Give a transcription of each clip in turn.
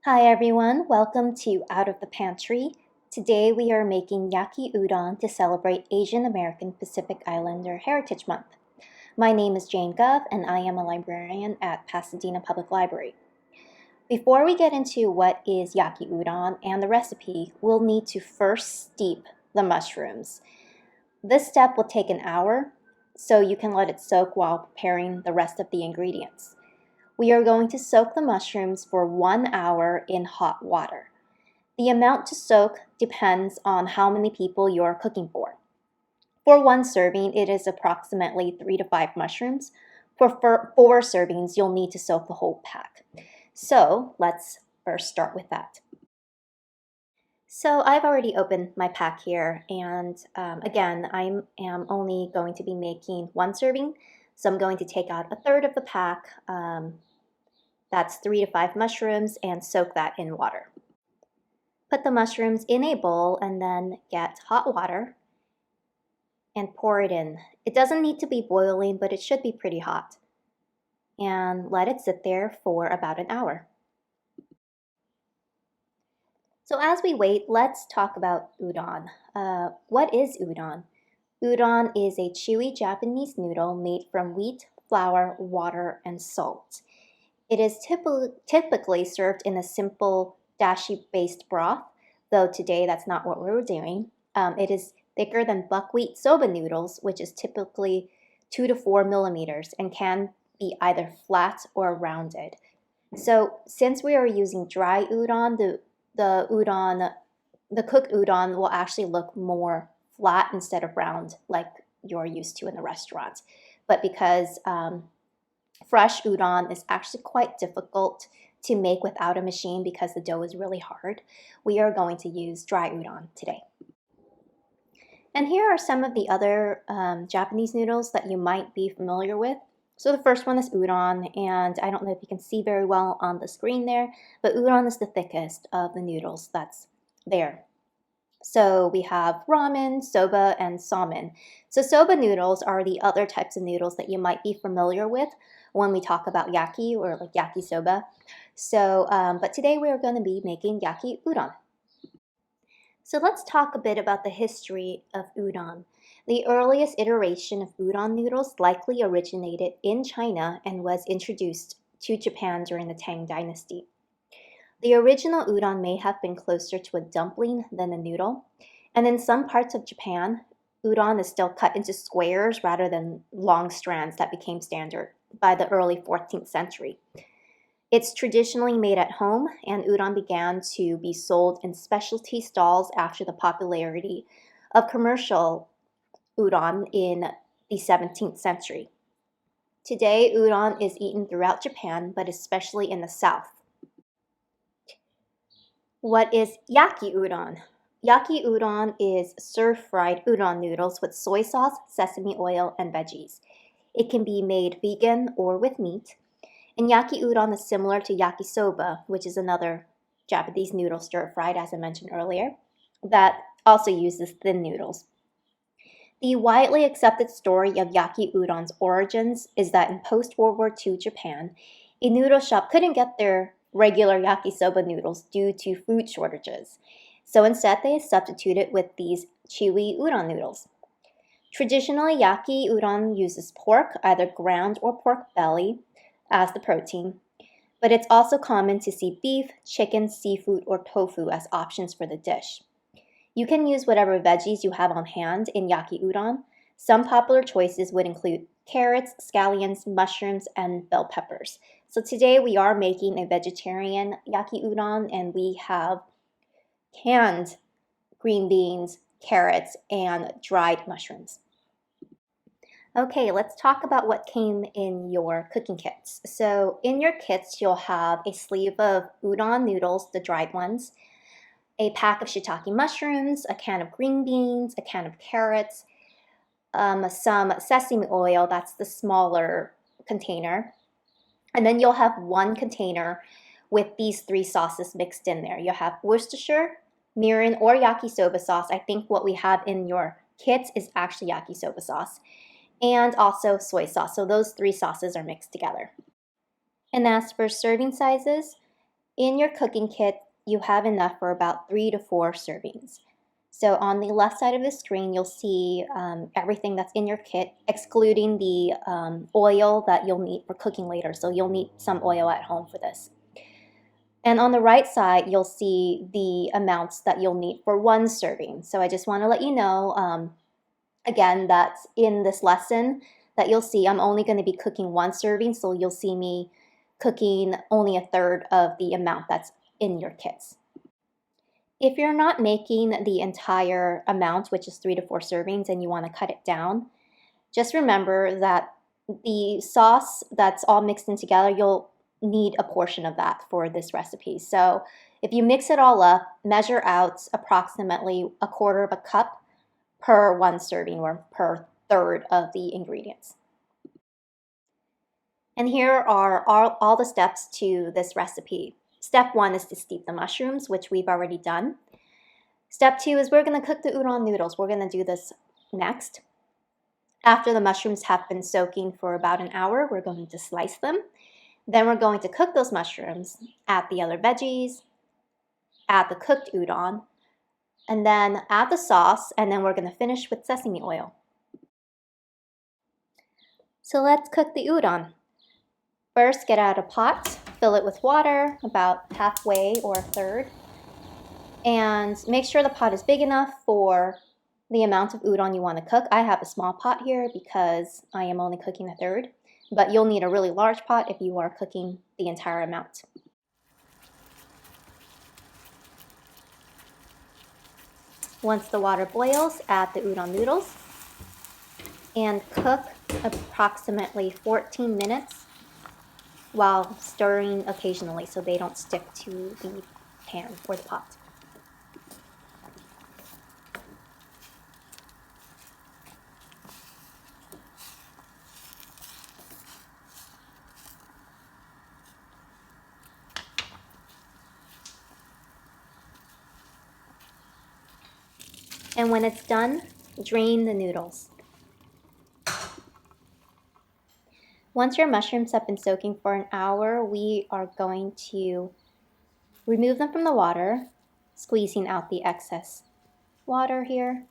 Hi everyone, welcome to Out of the Pantry. Today we are making Yaki Udon to celebrate Asian American Pacific Islander Heritage Month. My name is Jane Gov and I am a librarian at Pasadena Public Library. Before we get into what is Yaki Udon and the recipe, we'll need to first steep the mushrooms. This step will take an hour, so you can let it soak while preparing the rest of the ingredients. We are going to soak the mushrooms for 1 hour in hot water. The amount to soak depends on how many people you're cooking for. For one serving, it is approximately 3 to 5 mushrooms. For 4 servings, you'll need to soak the whole pack. So let's first start with that. So I've already opened my pack here, and again, I am only going to be making 1 serving. So I'm going to take out a third of the pack. That's 3 to 5 mushrooms, and soak that in water. Put the mushrooms in a bowl and then get hot water and pour it in. It doesn't need to be boiling, but it should be pretty hot. And let it sit there for about an hour. So as we wait, let's talk about udon. What is udon? Udon is a chewy Japanese noodle made from wheat, flour, water, and salt. It is typically served in a simple dashi-based broth, though today that's not what we're doing. It is thicker than buckwheat soba noodles, which is typically 2 to 4 millimeters and can be either flat or rounded. So since we are using dry udon, the cooked udon will actually look more flat instead of round like you're used to in the restaurant. But because fresh udon is actually quite difficult to make without a machine because the dough is really hard, we are going to use dry udon today. And here are some of the other Japanese noodles that you might be familiar with. So the first one is udon, and I don't know if you can see very well on the screen there, but udon is the thickest of the noodles that's there. So we have ramen, soba, and salmon. So soba noodles are the other types of noodles that you might be familiar with when we talk about yaki or like yaki soba. So, but today we are going to be making yaki udon. So let's talk a bit about the history of udon. The earliest iteration of udon noodles likely originated in China and was introduced to Japan during the Tang Dynasty. The original udon may have been closer to a dumpling than a noodle, and in some parts of Japan, udon is still cut into squares rather than long strands that became standard by the early 14th century. It's traditionally made at home, and udon began to be sold in specialty stalls after the popularity of commercial udon in the 17th century. Today, udon is eaten throughout Japan, but especially in the south. What is Yaki Udon? Yaki Udon is stir-fried udon noodles with soy sauce, sesame oil, and veggies. It can be made vegan or with meat. And Yaki Udon is similar to Yaki Soba, which is another Japanese noodle stir-fried, as I mentioned earlier, that also uses thin noodles. The widely accepted story of Yaki Udon's origins is that in post-World War II Japan, a noodle shop couldn't get their regular yakisoba noodles due to food shortages. So instead, they substituted with these chewy udon noodles. Traditionally, yaki udon uses pork, either ground or pork belly, as the protein. But it's also common to see beef, chicken, seafood, or tofu as options for the dish. You can use whatever veggies you have on hand in yaki udon. Some popular choices would include carrots, scallions, mushrooms, and bell peppers. So today we are making a vegetarian yaki udon, and we have canned green beans, carrots, and dried mushrooms. Okay, let's talk about what came in your cooking kits. So in your kits, you'll have a sleeve of udon noodles, the dried ones, a pack of shiitake mushrooms, a can of green beans, a can of carrots, some sesame oil, that's the smaller container. And then you'll have one container with these 3 sauces mixed in there. You'll have Worcestershire, mirin, or yakisoba sauce. I think what we have in your kits is actually yakisoba sauce. And also soy sauce. So those 3 sauces are mixed together. And as for serving sizes, In your cooking kit, you have enough for about 3 to 4 servings. So on the left side of the screen, you'll see everything that's in your kit, excluding the oil that you'll need for cooking later. So you'll need some oil at home for this. And on the right side, you'll see the amounts that you'll need for 1 serving. So I just want to let you know, again, that in this lesson that you'll see, I'm only going to be cooking 1 serving. So you'll see me cooking only a third of the amount that's in your kits. If you're not making the entire amount, which is 3 to 4 servings, and you want to cut it down, just remember that the sauce that's all mixed in together, you'll need a portion of that for this recipe. So if you mix it all up, measure out approximately 1/4 cup per 1 serving or per third of the ingredients. And here are all the steps to this recipe. Step 1 is to steep the mushrooms, which we've already done. Step 2 is we're going to cook the udon noodles. We're going to do this next. After the mushrooms have been soaking for about an hour, we're going to slice them. Then we're going to cook those mushrooms, add the other veggies, add the cooked udon, and then add the sauce, and then we're going to finish with sesame oil. So let's cook the udon. First, get out a pot, fill it with water, about halfway or a third, and make sure the pot is big enough for the amount of udon you want to cook. I have a small pot here because I am only cooking a third, but you'll need a really large pot if you are cooking the entire amount. Once the water boils, add the udon noodles and cook approximately 14 minutes while stirring occasionally so they don't stick to the pan or the pot. And when it's done, drain the noodles. Once your mushrooms have been soaking for an hour, we are going to remove them from the water, squeezing out the excess water here.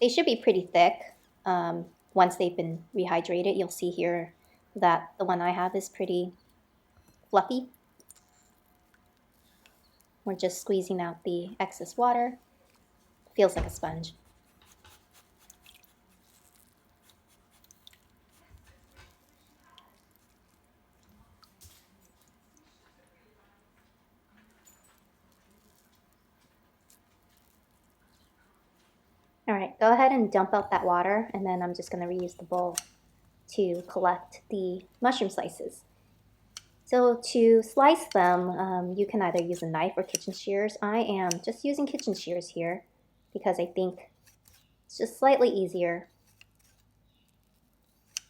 They should be pretty thick. Once they've been rehydrated, you'll see here that the one I have is pretty fluffy. We're just squeezing out the excess water. Feels like a sponge. All right, go ahead and dump out that water, and then I'm just going to reuse the bowl to collect the mushroom slices. So to slice them, you can either use a knife or kitchen shears. I am just using kitchen shears here because I think it's just slightly easier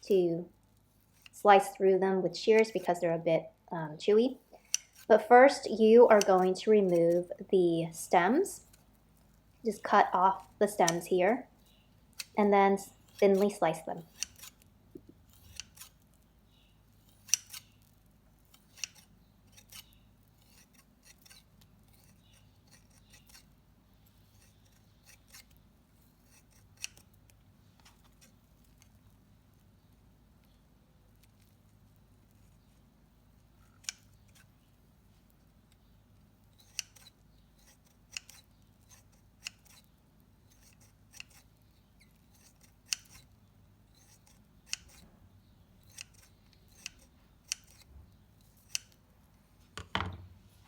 to slice through them with shears because they're a bit chewy. But first, you are going to remove the stems. Just cut off the stems here and then thinly slice them.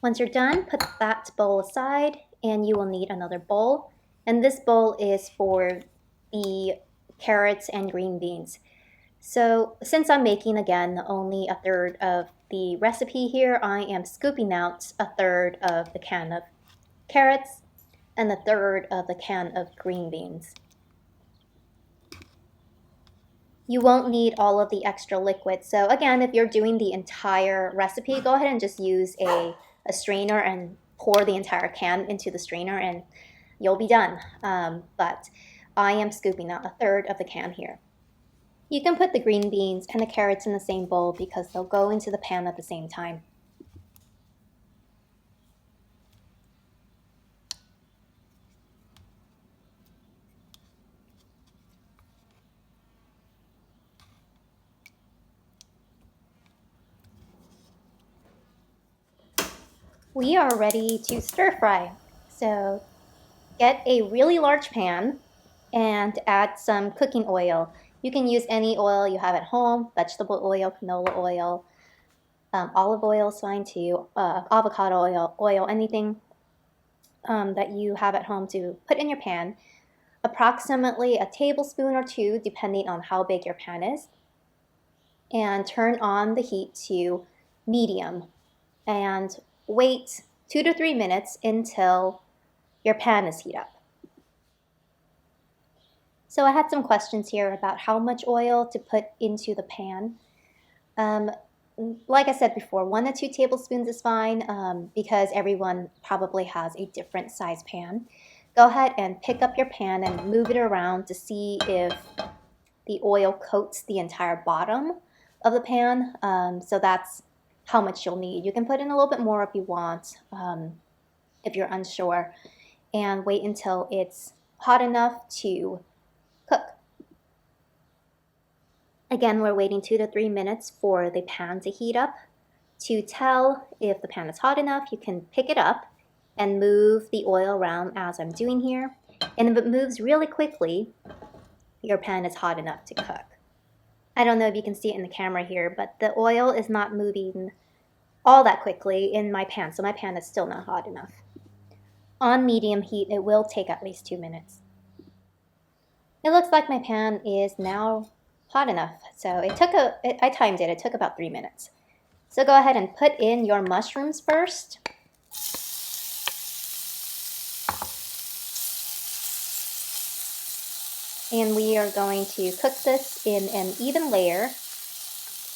Once you're done, put that bowl aside and you will need another bowl. And this bowl is for the carrots and green beans. So since I'm making, again, only a third of the recipe here, I am scooping out a third of the can of carrots and a third of the can of green beans. You won't need all of the extra liquid. So again, if you're doing the entire recipe, go ahead and just use a strainer and pour the entire can into the strainer and you'll be done. But I am scooping out a third of the can here. You can put the green beans and the carrots in the same bowl because they'll go into the pan at the same time. We are ready to stir fry. So get a really large pan and add some cooking oil. You can use any oil you have at home, vegetable oil, canola oil, olive oil is fine too, avocado oil, anything that you have at home to put in your pan. Approximately a tablespoon or two, depending on how big your pan is. And turn on the heat to medium and wait 2 to 3 minutes until your pan is heat up. So I had some questions here about how much oil to put into the pan. Like I said before, 1 to 2 tablespoons is fine because everyone probably has a different size pan. Go ahead and pick up your pan and move it around to see if the oil coats the entire bottom of the pan. So that's how much you'll need. You can put in a little bit more if you want, if you're unsure, and wait until it's hot enough to cook. Again, we're waiting 2 to 3 minutes for the pan to heat up. To tell if the pan is hot enough, you can pick it up and move the oil around as I'm doing here. And if it moves really quickly, your pan is hot enough to cook. I don't know if you can see it in the camera here, but the oil is not moving all that quickly in my pan, so my pan is still not hot enough. On medium heat, it will take at least 2 minutes. It looks like my pan is now hot enough, so I timed it took about 3 minutes. So go ahead and put in your mushrooms first. And we are going to cook this in an even layer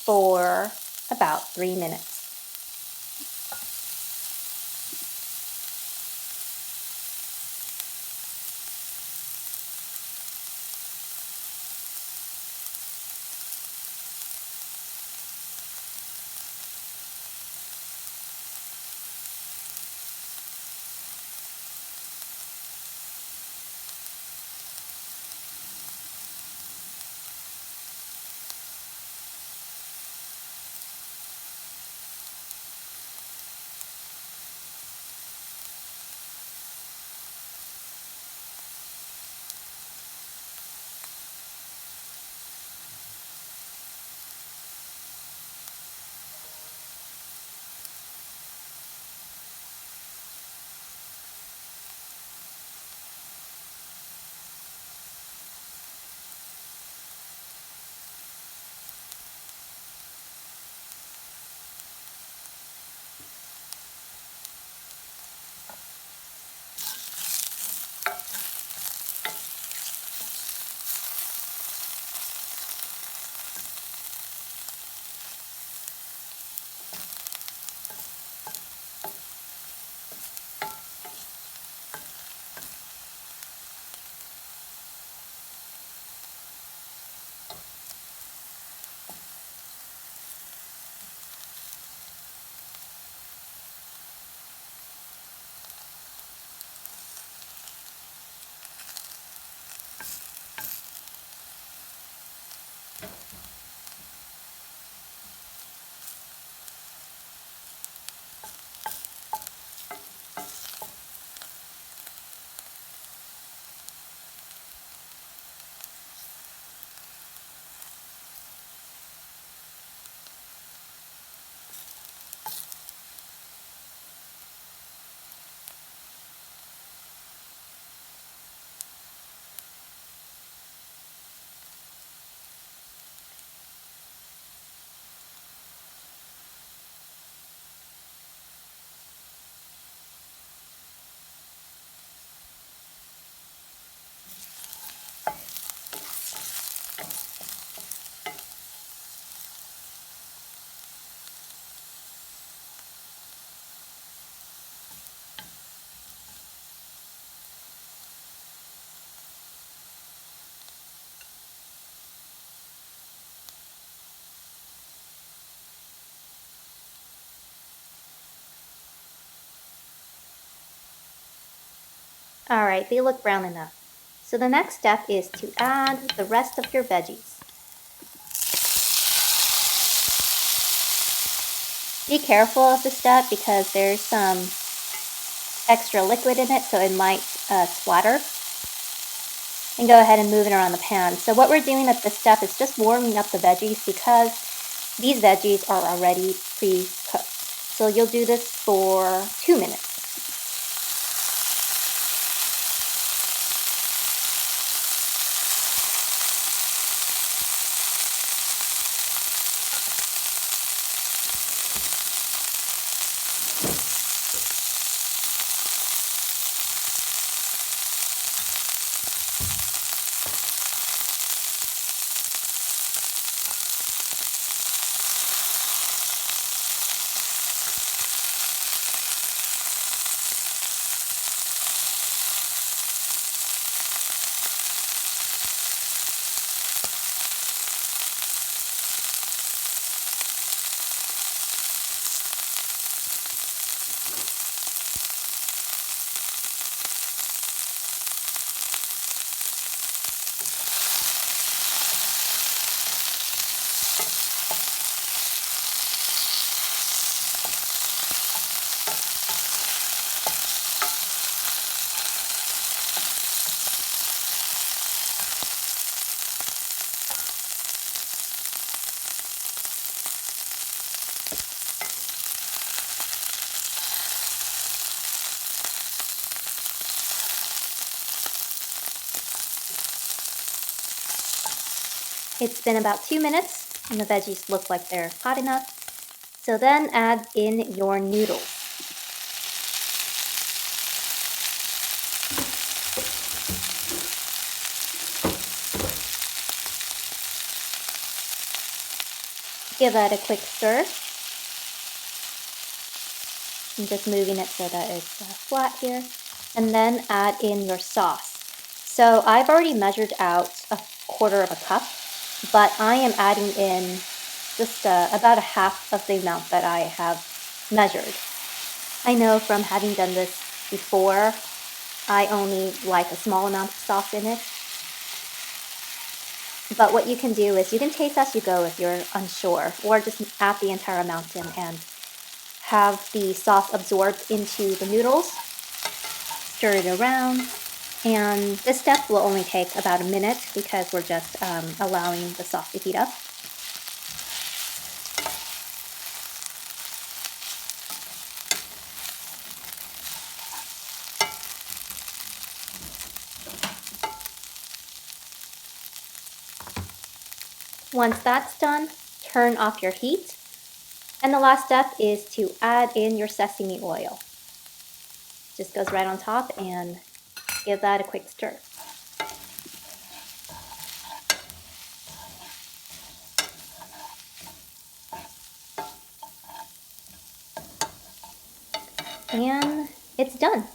for about 3 minutes. Alright, they look brown enough. So the next step is to add the rest of your veggies. Be careful of the step because there's some extra liquid in it, so it might splatter. And go ahead and move it around the pan. So what we're doing at this step is just warming up the veggies because these veggies are already pre-cooked. So you'll do this for 2 minutes. It's been about 2 minutes and the veggies look like they're hot enough. So then add in your noodles. Give that a quick stir. I'm just moving it so that it's flat here. And then add in your sauce. So I've already measured out 1/4 cup, but I am adding in just about a half of the amount that I have measured. I know from having done this before, I only like a small amount of sauce in it. But what you can do is you can taste as you go if you're unsure, or just add the entire amount in and have the sauce absorbed into the noodles. Stir it around, and this step will only take about a minute because we're just allowing the sauce to heat up. Once that's done, turn off your heat. And the last step is to add in your sesame oil. Just goes right on top and give that a quick stir. And it's done.